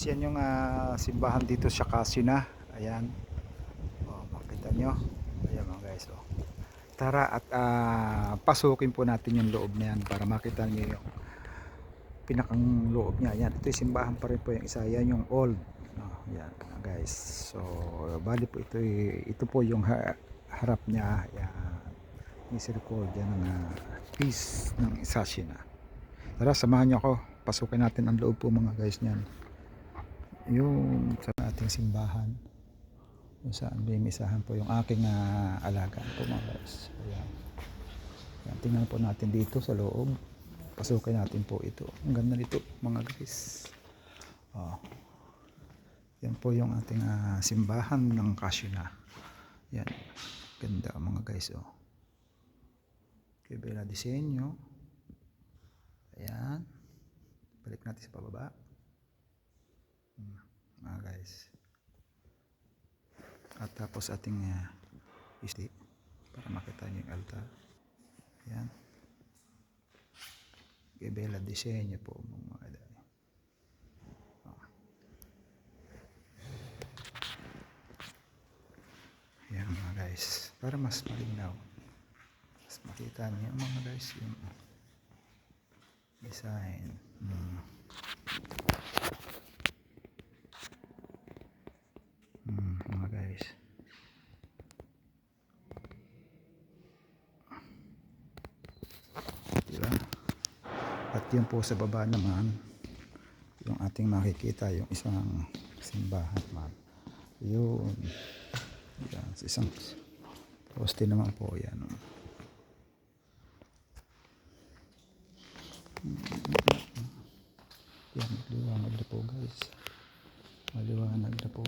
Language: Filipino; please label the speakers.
Speaker 1: yan yung simbahan dito sa Casina. Ayan. Oh, makita nyo. Ayan mga guys. Oh. Tara at pasukin po natin yung loob na yan para makita nyo yung pinakang loob niya. Ayan. Ito yung simbahan pa rin po yung isa. Yan yung old. Oh, ayan mga guys. So, bali po ito po yung harap niya. Ayan. Misericordia ng peace ng Casina. Tara, samahan nyo ako. Pasukin natin ang loob po mga guys niyan. Yung sa ating simbahan kung saan bimisahan po yung aking alagaan po mga guys. Ayan. Ayan, tingnan po natin dito sa loob. Pasukin natin po ito. Ang ganda nito mga guys. Oh. Yan po yung ating simbahan ng Casina. Yan. Ganda mga guys. Oh. Okay, bela disenyo. Ayan. Balik natin sa pababa. Mga guys. At tapos ating isti para makita nyo yung altar. Ayan. Okay, bela disenyo po mga guys. Ayan mga guys. Para mas malinaw. Mas makita nyo mga guys yung design. Mga guys. Diba? At yun po sa baba naman yung ating makikita yung isang simbahan man. Yun. Yan, sa isang poste naman po yan. Yan, maliwanag na po guys. Maliwanag na po.